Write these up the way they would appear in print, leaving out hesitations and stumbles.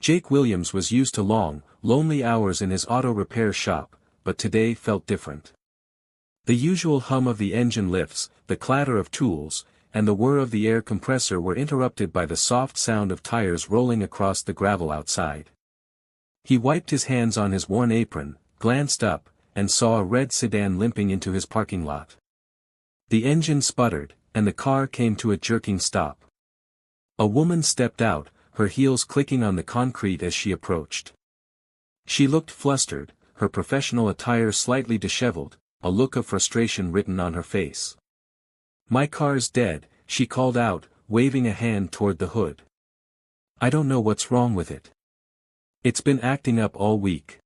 Jake Williams was used to long, lonely hours in his auto repair shop, but today felt different. The usual hum of the engine lifts, the clatter of tools, and the whir of the air compressor were interrupted by the soft sound of tires rolling across the gravel outside. He wiped his hands on his worn apron, glanced up, and saw a red sedan limping into his parking lot. The engine sputtered, and the car came to a jerking stop. A woman stepped out, her heels clicking on the concrete as she approached. She looked flustered, her professional attire slightly disheveled, a look of frustration written on her face. "My car's dead," she called out, waving a hand toward the hood. "I don't know what's wrong with it. It's been acting up all week."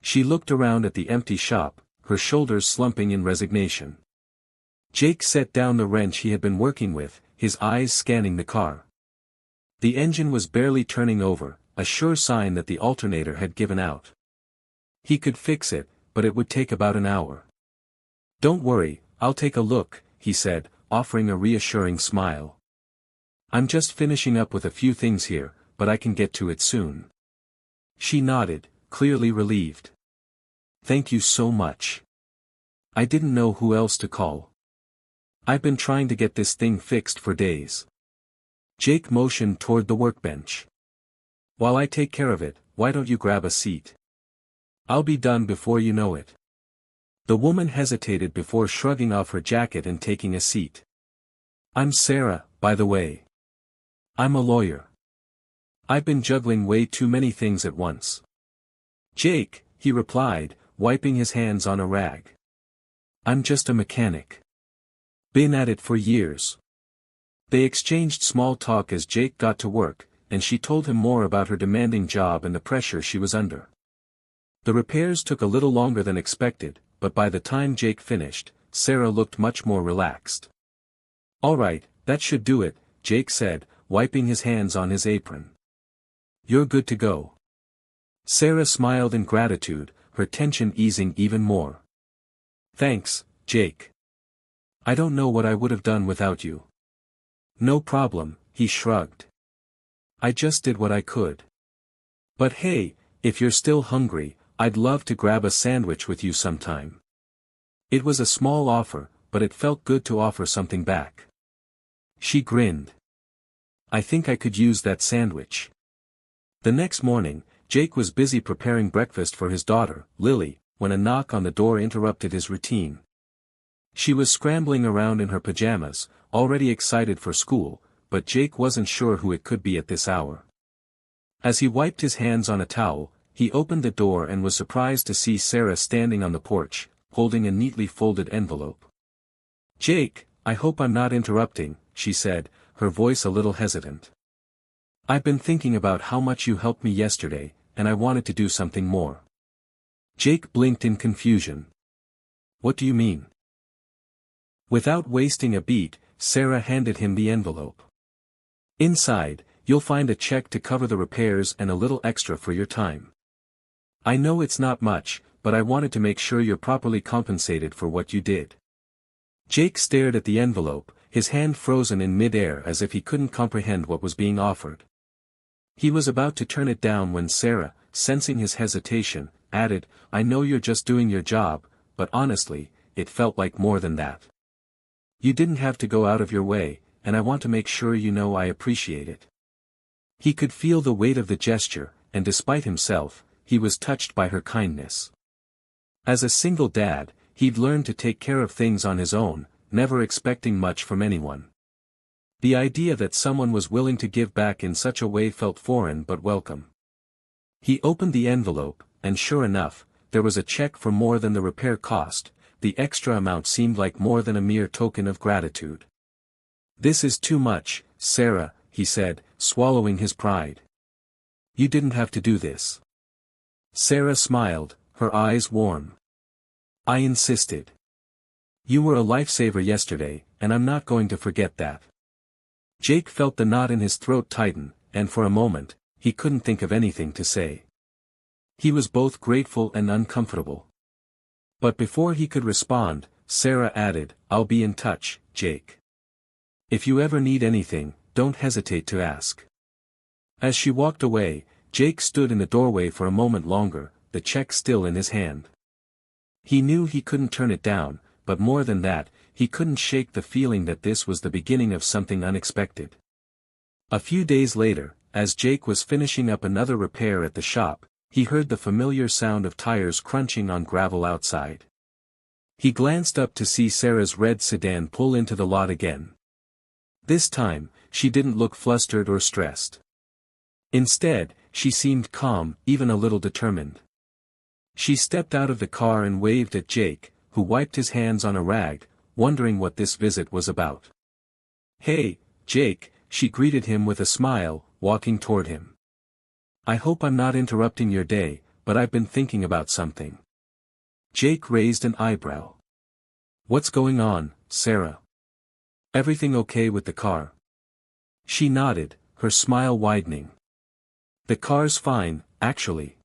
She looked around at the empty shop, her shoulders slumping in resignation. Jake set down the wrench he had been working with, his eyes scanning the car. The engine was barely turning over, a sure sign that the alternator had given out. He could fix it, but it would take about an hour. "Don't worry, I'll take a look," he said, offering a reassuring smile. "I'm just finishing up with a few things here, but I can get to it soon." She nodded, clearly relieved. "Thank you so much. I didn't know who else to call. I've been trying to get this thing fixed for days." Jake motioned toward the workbench. "While I take care of it, why don't you grab a seat? I'll be done before you know it." The woman hesitated before shrugging off her jacket and taking a seat. "I'm Sarah, by the way. I'm a lawyer. I've been juggling way too many things at once." "Jake," he replied, wiping his hands on a rag. "I'm just a mechanic. Been at it for years." They exchanged small talk as Jake got to work, and she told him more about her demanding job and the pressure she was under. The repairs took a little longer than expected, but by the time Jake finished, Sarah looked much more relaxed. "All right, that should do it," Jake said, wiping his hands on his apron. "You're good to go." Sarah smiled in gratitude, her tension easing even more. "Thanks, Jake. I don't know what I would have done without you." "No problem," he shrugged. "I just did what I could. But hey, if you're still hungry, I'd love to grab a sandwich with you sometime." It was a small offer, but it felt good to offer something back. She grinned. "I think I could use that sandwich." The next morning, Jake was busy preparing breakfast for his daughter, Lily, when a knock on the door interrupted his routine. She was scrambling around in her pajamas, already excited for school, but Jake wasn't sure who it could be at this hour. As he wiped his hands on a towel, he opened the door and was surprised to see Sarah standing on the porch, holding a neatly folded envelope. "Jake, I hope I'm not interrupting," she said, her voice a little hesitant. "I've been thinking about how much you helped me yesterday, and I wanted to do something more." Jake blinked in confusion. "What do you mean?" Without wasting a beat, Sarah handed him the envelope. "Inside, you'll find a check to cover the repairs and a little extra for your time. I know it's not much, but I wanted to make sure you're properly compensated for what you did." Jake stared at the envelope, his hand frozen in mid-air as if he couldn't comprehend what was being offered. He was about to turn it down when Sarah, sensing his hesitation, added, "I know you're just doing your job, but honestly, it felt like more than that. You didn't have to go out of your way, and I want to make sure you know I appreciate it." He could feel the weight of the gesture, and despite himself, he was touched by her kindness. As a single dad, he'd learned to take care of things on his own, never expecting much from anyone. The idea that someone was willing to give back in such a way felt foreign but welcome. He opened the envelope, and sure enough, there was a check for more than the repair cost. The extra amount seemed like more than a mere token of gratitude. "This is too much, Sarah," he said, swallowing his pride. "You didn't have to do this." Sarah smiled, her eyes warm. "I insisted. You were a lifesaver yesterday, and I'm not going to forget that." Jake felt the knot in his throat tighten, and for a moment, he couldn't think of anything to say. He was both grateful and uncomfortable. But before he could respond, Sarah added, "I'll be in touch, Jake. If you ever need anything, don't hesitate to ask." As she walked away, Jake stood in the doorway for a moment longer, the check still in his hand. He knew he couldn't turn it down, but more than that, he couldn't shake the feeling that this was the beginning of something unexpected. A few days later, as Jake was finishing up another repair at the shop, he heard the familiar sound of tires crunching on gravel outside. He glanced up to see Sarah's red sedan pull into the lot again. This time, she didn't look flustered or stressed. Instead, she seemed calm, even a little determined. She stepped out of the car and waved at Jake, who wiped his hands on a rag, wondering what this visit was about. "Hey, Jake," she greeted him with a smile, walking toward him. "I hope I'm not interrupting your day, but I've been thinking about something." Jake raised an eyebrow. "What's going on, Sarah? Everything okay with the car?" She nodded, her smile widening. "The car's fine, actually.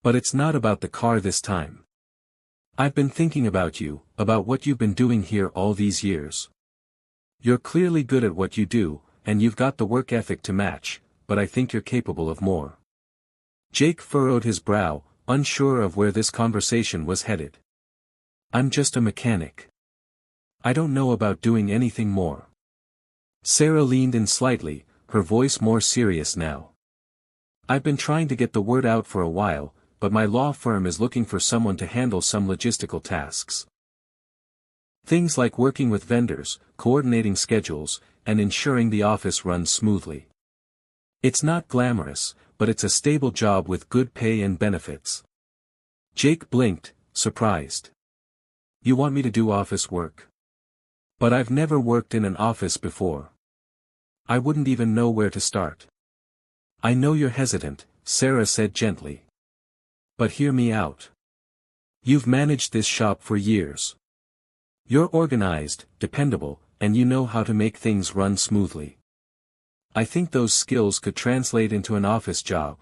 But it's not about the car this time. I've been thinking about you, about what you've been doing here all these years. You're clearly good at what you do, and you've got the work ethic to match, but I think you're capable of more." Jake furrowed his brow, unsure of where this conversation was headed. "I'm just a mechanic. I don't know about doing anything more." Sarah leaned in slightly, her voice more serious now. "I've been trying to get the word out for a while, but my law firm is looking for someone to handle some logistical tasks. Things like working with vendors, coordinating schedules, and ensuring the office runs smoothly. It's not glamorous, but it's a stable job with good pay and benefits." Jake blinked, surprised. "You want me to do office work? But I've never worked in an office before. I wouldn't even know where to start." "I know you're hesitant," Sarah said gently. "But hear me out. You've managed this shop for years. You're organized, dependable, and you know how to make things run smoothly. I think those skills could translate into an office job.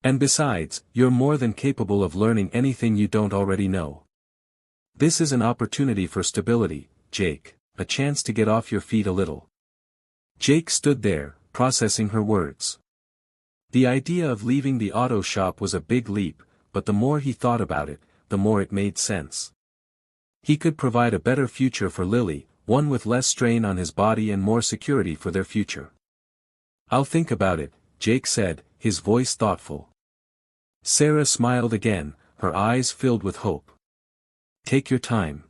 And besides, you're more than capable of learning anything you don't already know. This is an opportunity for stability, Jake, a chance to get off your feet a little." Jake stood there, processing her words. The idea of leaving the auto shop was a big leap, but the more he thought about it, the more it made sense. He could provide a better future for Lily, one with less strain on his body and more security for their future. "I'll think about it," Jake said, his voice thoughtful. Sarah smiled again, her eyes filled with hope. "Take your time.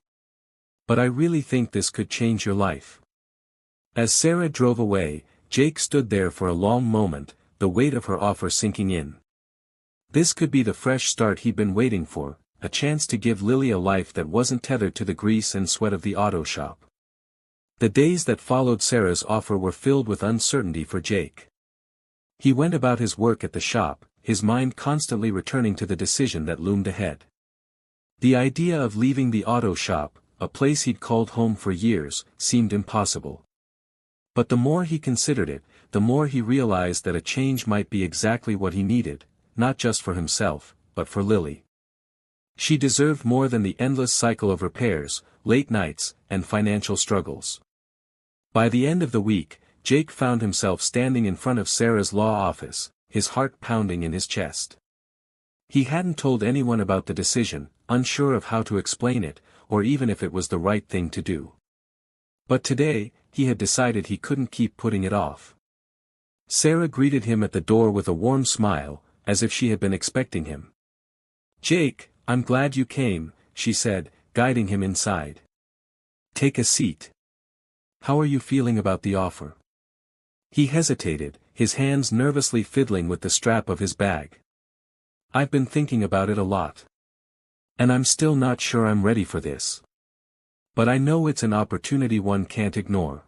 But I really think this could change your life." As Sarah drove away, Jake stood there for a long moment, the weight of her offer sinking in. This could be the fresh start he'd been waiting for, a chance to give Lily a life that wasn't tethered to the grease and sweat of the auto shop. The days that followed Sarah's offer were filled with uncertainty for Jake. He went about his work at the shop, his mind constantly returning to the decision that loomed ahead. The idea of leaving the auto shop, a place he'd called home for years, seemed impossible. But the more he considered it, the more he realized that a change might be exactly what he needed, not just for himself, but for Lily. She deserved more than the endless cycle of repairs, late nights, and financial struggles. By the end of the week, Jake found himself standing in front of Sarah's law office, his heart pounding in his chest. He hadn't told anyone about the decision, unsure of how to explain it, or even if it was the right thing to do. But today, he had decided he couldn't keep putting it off. Sarah greeted him at the door with a warm smile, as if she had been expecting him. "Jake, I'm glad you came," she said, guiding him inside. "Take a seat. How are you feeling about the offer?" He hesitated, his hands nervously fiddling with the strap of his bag. "I've been thinking about it a lot. And I'm still not sure I'm ready for this. But I know it's an opportunity one can't ignore.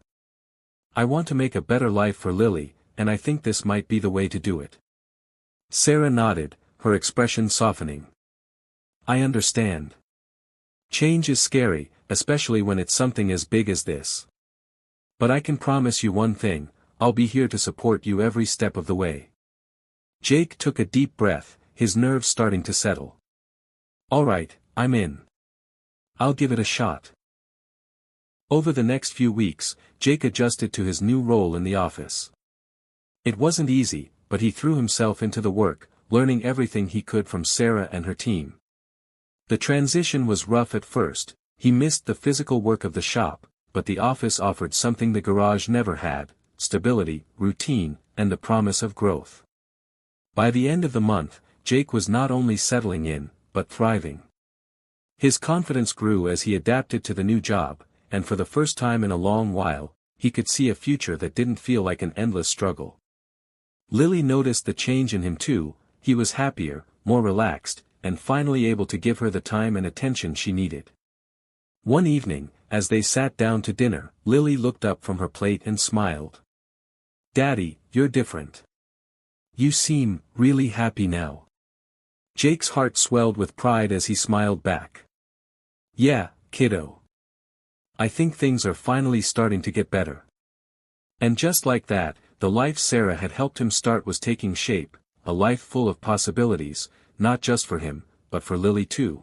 I want to make a better life for Lily, and I think this might be the way to do it." Sarah nodded, her expression softening. "I understand. Change is scary, especially when it's something as big as this. But I can promise you one thing, I'll be here to support you every step of the way." Jake took a deep breath, his nerves starting to settle. "All right, I'm in. I'll give it a shot." Over the next few weeks, Jake adjusted to his new role in the office. It wasn't easy, but he threw himself into the work, learning everything he could from Sarah and her team. The transition was rough at first. He missed the physical work of the shop, but the office offered something the garage never had: stability, routine, and the promise of growth. By the end of the month, Jake was not only settling in, but thriving. His confidence grew as he adapted to the new job, and for the first time in a long while, he could see a future that didn't feel like an endless struggle. Lily noticed the change in him too. He was happier, more relaxed, and finally able to give her the time and attention she needed. One evening, as they sat down to dinner, Lily looked up from her plate and smiled. "Daddy, you're different. You seem really happy now." Jake's heart swelled with pride as he smiled back. "Yeah, kiddo. I think things are finally starting to get better." And just like that, the life Sarah had helped him start was taking shape, a life full of possibilities, not just for him, but for Lily too.